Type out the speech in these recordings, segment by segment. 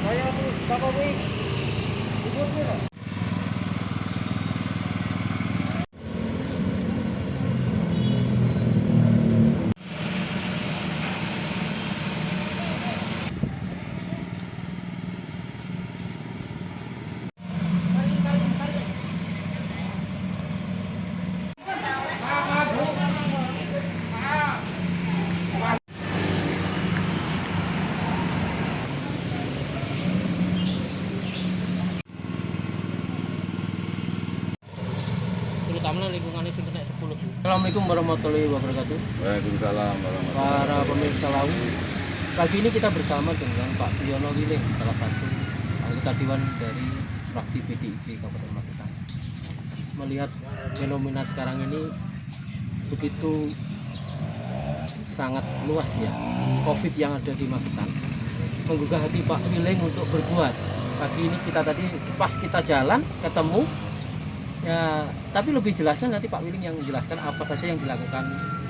Saya tuh Bapak Wi. Ikut nih. Terutama lingkungan sing kena 10. Assalamualaikum warahmatullahi wabarakatuh. Waalaikumsalam warahmatullahi Para wabarakatuh. pemirsa Lawu, pagi ini kita bersama dengan Pak Suyono Wiling, salah satu anggota dewan dari fraksi PDIP Kabupaten Magetan. Melihat fenomena sekarang ini begitu sangat luas ya, COVID yang ada di Magetan, menggugah hati Pak Wiling untuk berbuat. Pagi ini kita tadi pas kita jalan ketemu ya, tapi lebih jelasnya nanti Pak Wiling yang menjelaskan apa saja yang dilakukan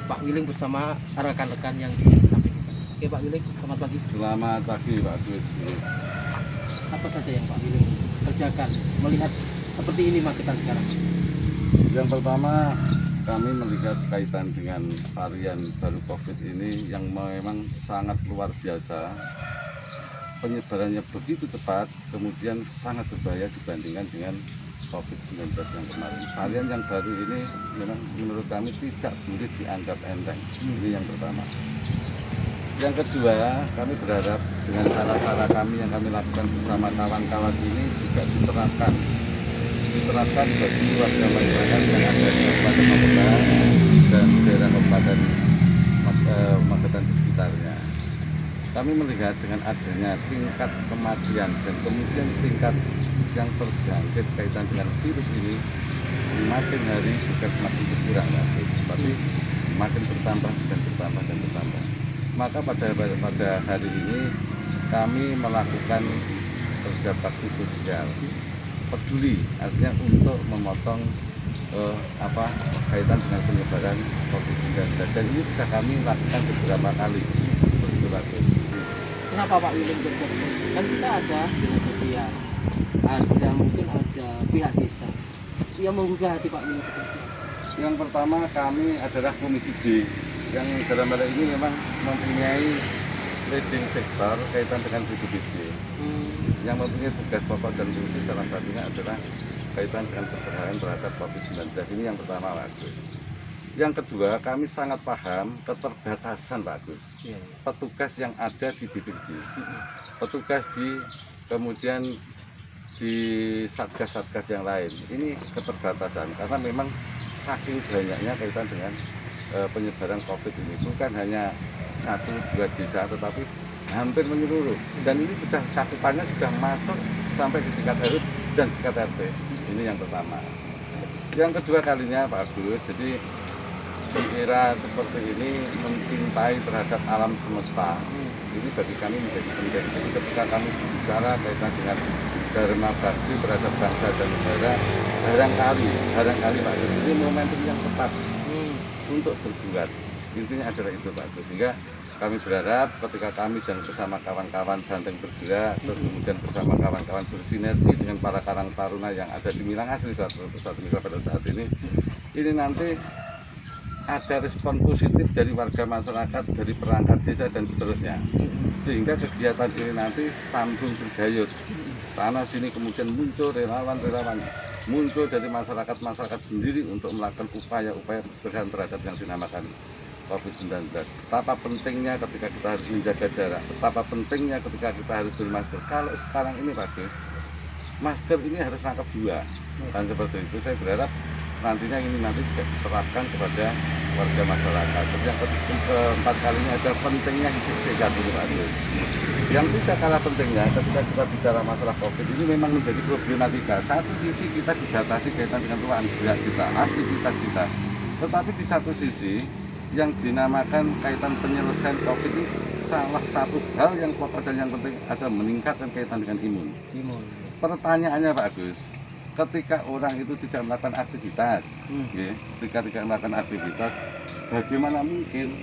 Pak Wiling bersama rekan-rekan yang disampaikan. Oke Pak Wiling, selamat pagi. Selamat pagi Pak Gus. Apa saja yang Pak Wiling kerjakan melihat seperti ini Magetan sekarang? Yang pertama, kami melihat kaitan dengan varian baru COVID ini yang memang sangat luar biasa. Penyebarannya begitu cepat, kemudian sangat berbahaya dibandingkan dengan COVID-19 yang kemarin. Varian yang baru ini memang menurut kami tidak boleh dianggap enteng. Ini yang pertama. Yang kedua, kami berharap dengan cara-cara kami yang kami lakukan bersama kawan-kawan ini juga diterapkan bagi warga masyarakat yang ada di Kabupaten Magetan dan daerah Kabupaten Magetan di sekitarnya. Kami melihat dengan adanya tingkat kematian dan kemudian tingkat yang terjangkit kaitan dengan virus ini semakin hari bukan semakin berkurang, tapi semakin bertambah dan bertambah dan bertambah. Maka pada hari ini kami melakukan kerja bakti sosial peduli, artinya untuk memotong kaitan dengan penyebaran COVID-19, dan ini sudah kami lakukan beberapa kali. Begitu bagus. Kenapa Pak Wiling berbuat? Kan kita ada dinas sosial, mungkin ada pihak desa yang menggugah hati Pak Wiling seperti itu. Yang pertama, kami adalah Komisi D yang dalam hal ini memang mempunyai leading sektor kaitan dengan BPBD. Yang mempunyai tugas pokok dan fungsi salah satunya adalah kaitan dengan pencegahan terhadap COVID-19. Ini yang pertama, Pak Agus. Yang kedua, kami sangat paham keterbatasan, Pak Agus, petugas yang ada di BPBD, petugas kemudian di satgas-satgas yang lain. Ini keterbatasan karena memang saking banyaknya kaitan dengan penyebaran COVID ini, bukan hanya 1-2 desa, tetapi hampir menyeluruh. Dan ini sudah cakupannya sudah masuk sampai di tingkat RW dan tingkat RT. Ini yang pertama. Yang kedua kalinya, Pak Agus, jadi di era seperti ini mencintai terhadap alam semesta. Ini bagi kami menjadi penting. Jadi ketika kami bicara kaitan dengan dharma bakti terhadap bangsa dan negara, barangkali Pak Agus, ini momentum yang tepat untuk berbuat. Intinya adalah itu Pak Agus. Sehingga kami berharap ketika kami dan bersama kawan-kawan Banteng bergerak, terus kemudian bersama kawan-kawan bersinergi dengan para karang taruna yang ada di Milang Asri satu pada saat ini nanti ada respon positif dari warga masyarakat, dari perangkat desa dan seterusnya, sehingga kegiatan ini nanti sambung bergayut sana sini, kemudian muncul relawan-relawan, muncul dari masyarakat sendiri untuk melakukan upaya-upaya pencegahan terhadap yang dinamakan COVID-19. Betapa pentingnya ketika kita harus menjaga jarak, betapa pentingnya ketika kita harus bermasker. Kalau sekarang ini Pak Gus, masker ini harus rangkap 2, dan seperti itu saya berharap nantinya ini nanti juga diterapkan kepada warga masyarakat. Terus yang keempat kalinya ada pentingnya hidup sehat ini Pak Gus. Yang tidak kalah pentingnya ketika kita bicara masalah COVID ini memang menjadi problematika. Satu sisi kita dibatasi kaitan dengan ruang gerak kita, aktivitas kita, tetapi di satu sisi yang dinamakan kaitan penyelesaian COVID ini salah satu hal yang pokok dan yang penting adalah meningkatkan kaitan dengan imun. Pertanyaannya Pak Agus, ketika orang itu tidak melakukan aktivitas, ketika tidak melakukan aktivitas, bagaimana mungkin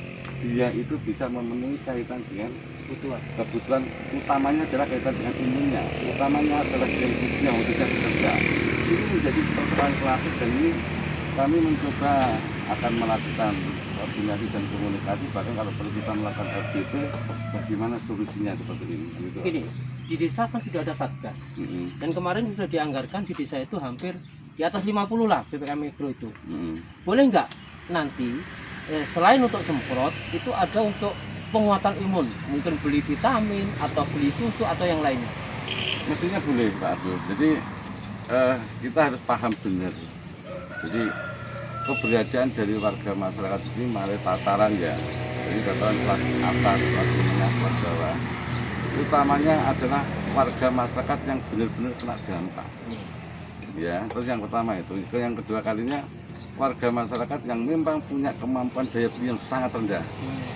dia itu bisa memenuhi kaitan dengan kebutuhan. kebutuhan utamanya adalah kaitan dengan imunnya, utamanya adalah dengan fisiknya untuk bisa bekerja. Ini menjadi persoalan klasik dan ini kami mencoba akan melakukan koordinasi dan komunikasi, bahkan kalau perlu kita melakukan RJP, bagaimana solusinya seperti ini. Gitu. Gini, di desa kan sudah ada satgas, dan kemarin sudah dianggarkan di desa itu hampir di atas 50 lah PPKM Mikro itu. Boleh nggak nanti selain untuk semprot itu ada untuk penguatan imun, mungkin beli vitamin atau beli susu atau yang lainnya? Mestinya boleh Pak Agus. Jadi kita harus paham benar. Jadi keberadaan dari warga masyarakat ini mulai tataran ya, jadi tataran kelas atas, kelas menengah, kelas bawah. Utamanya adalah warga masyarakat yang benar-benar kena dampak. Ya, terus yang pertama itu. Yang kedua kalinya warga masyarakat yang memang punya kemampuan daya beli yang sangat rendah.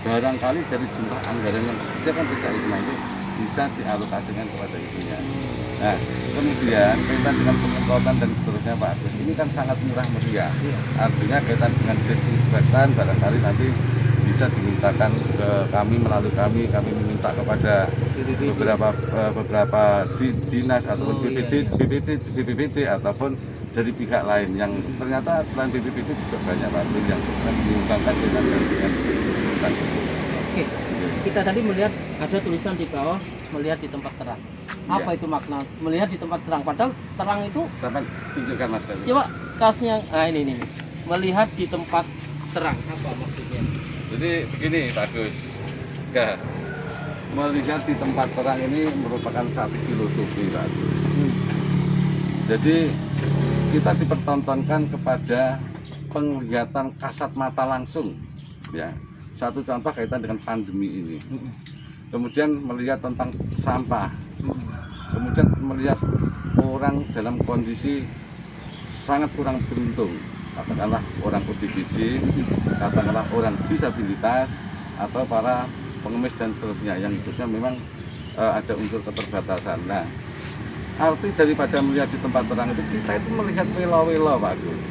Barangkali dari jumlah anggaran yang disediakan tidak itu bisa dialokasikan kepada itunya. Nah, kemudian kaitan dengan penyemprotan dan seterusnya Pak Agus, ini kan sangat murah meriah. Artinya kaitan dengan desinfektan barangkali nanti bisa dimintakan ke kami, melalui kami meminta kepada beberapa dinas ataupun BPBD ataupun dari pihak lain yang ternyata selain BPBD juga banyak Pak Agus yang menyumbangkan dengan Oke, kita tadi melihat ada tulisan di kaos melihat di tempat terang. Apa itu makna melihat di tempat terang? Padahal terang itu sampai tunjukkan Mas. coba kaosnya, ini melihat di tempat terang. Apa maksudnya? Jadi begini Pak Agus, melihat di tempat terang ini merupakan satu filosofi Pak Agus. Jadi kita dipertontonkan kepada penglihatan kasat mata langsung, ya. Satu contoh kaitan dengan pandemi ini. Kemudian melihat tentang sampah. Kemudian melihat orang dalam kondisi sangat kurang beruntung, katakanlah orang ODGJ, katakanlah orang disabilitas, atau para pengemis dan seterusnya yang hidupnya memang ada unsur keterbatasan. Nah, arti daripada melihat di tempat terang itu, kita itu melihat welo-welo Pak Agus.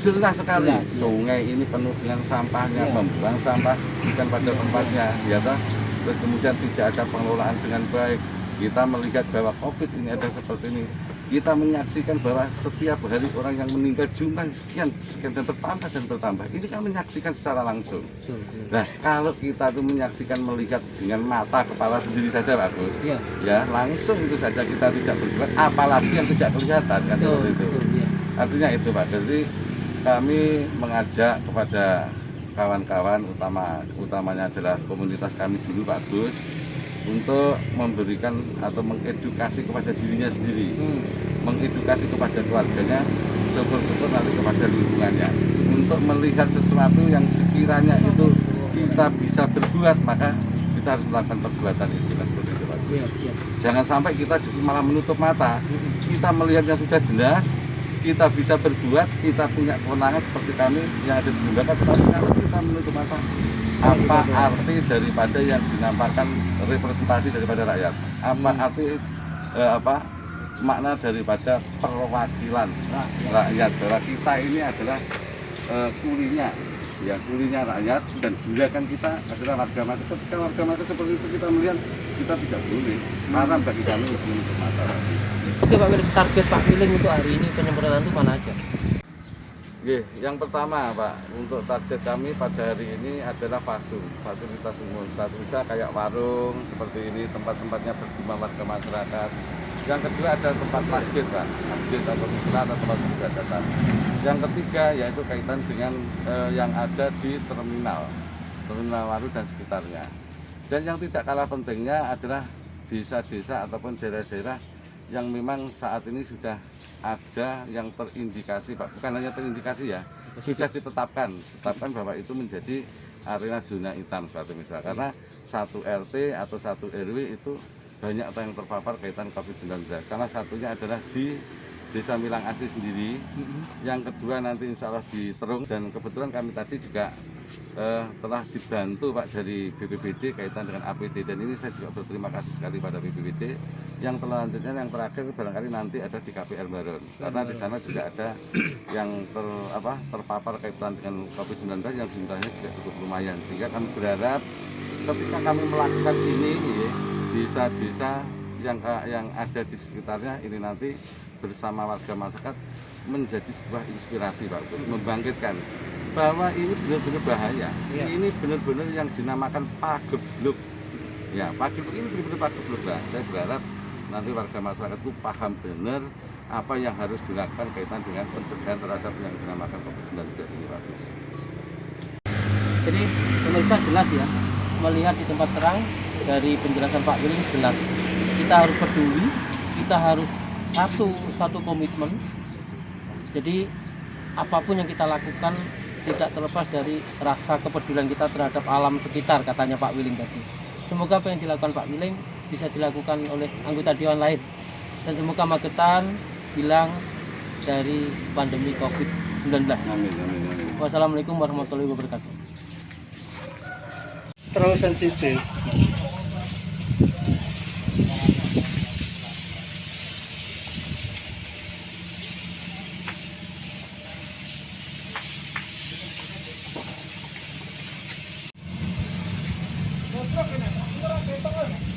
Jelas sekali. Sungai ini penuh dengan sampahnya, membuang sampah bukan pada tempatnya, ya toh. Terus kemudian tidak ada pengelolaan dengan baik. Kita melihat bahwa COVID ini ada seperti ini. Kita menyaksikan bahwa setiap hari orang yang meninggal jumlah sekian dan bertambah. Ini kan menyaksikan secara langsung. Nah, kalau kita tuh menyaksikan, melihat dengan mata kepala sendiri saja Pak Agus, ya langsung itu saja kita tidak berbuat, apalagi yang tidak kelihatan kan seperti itu. Artinya itu Pak, jadi kami mengajak kepada kawan-kawan, utamanya adalah komunitas kami dulu Pak Agus, untuk memberikan atau mengedukasi kepada dirinya sendiri, mengedukasi kepada keluarganya, syukur-syukur nanti kepada lingkungannya, untuk melihat sesuatu yang sekiranya itu kita bisa berbuat, maka kita harus melakukan perbuatan itu kan seperti itu Pak. Jangan sampai kita malah menutup mata. Kita melihatnya sudah jelas, kita bisa berbuat, kita punya kewenangan seperti kami yang ada di lembaga, tetapi kalau kita menutup mata, apa arti daripada yang dinampakkan representasi daripada rakyat? Apa arti makna daripada perwakilan rakyat? Bahwa kita ini adalah kulinya, ya kulinya rakyat, dan juga kan kita adalah warga masyarakat. Ketika warga masyarakat seperti itu kita melihat, kita tidak boleh haram bagi kami untuk menutup mata. Oke Pak Wiling, target Pak Wiling untuk hari ini penyemprotan itu mana aja? Yang pertama Pak, untuk target kami pada hari ini adalah fasilitas umum. Bisa kayak warung seperti ini, tempat-tempatnya berjumlah warga masyarakat. Yang kedua ada tempat masjid Pak, masjid atau mislah atau tempat peribadatan. Yang ketiga yaitu kaitan dengan yang ada di terminal Waru dan sekitarnya. Dan yang tidak kalah pentingnya adalah desa-desa ataupun daerah-daerah yang memang saat ini sudah ada yang terindikasi Pak, bukan hanya terindikasi ya, sudah ditetapkan bahwa itu menjadi area zona hitam suatu misal, karena satu RT atau satu RW itu banyak yang terpapar kaitan COVID-19. Salah satunya adalah di Desa Milang Asri sendiri. Yang kedua nanti insya Allah di Terung, dan kebetulan kami tadi juga telah dibantu Pak dari BPBD kaitan dengan APD, dan ini saya juga berterima kasih sekali pada BPBD. Yang selanjutnya yang terakhir barangkali nanti ada di KPR Baron, karena di sana juga ada yang terpapar kaitan dengan COVID-19 yang jumlahnya juga cukup lumayan, sehingga kami berharap ketika kami melakukan ini desa-desa yang ada di sekitarnya ini nanti bersama warga masyarakat menjadi sebuah inspirasi Pak, untuk membangkitkan bahwa ini benar-benar bahaya. Ini benar-benar yang dinamakan pagebluk. Ya, pagebluk ini benar-benar pagebluk Pak. Saya berharap nanti warga masyarakat itu paham benar apa yang harus dilakukan kaitan dengan pencegahan terhadap yang dinamakan COVID-19 ini Pak. Jadi pemirsa jelas ya, melihat di tempat terang dari penjelasan Pak Willing jelas. Kita harus peduli, kita harus satu komitmen. Jadi apapun yang kita lakukan tidak terlepas dari rasa kepedulian kita terhadap alam sekitar, katanya Pak Willing tadi. Semoga apa yang dilakukan Pak Willing bisa dilakukan oleh anggota Dewan lain, dan semoga Magetan hilang dari pandemi COVID-19. Amin, amin, amin. Wassalamualaikum warahmatullahi wabarakatuh. Terlalu sensitif. Ini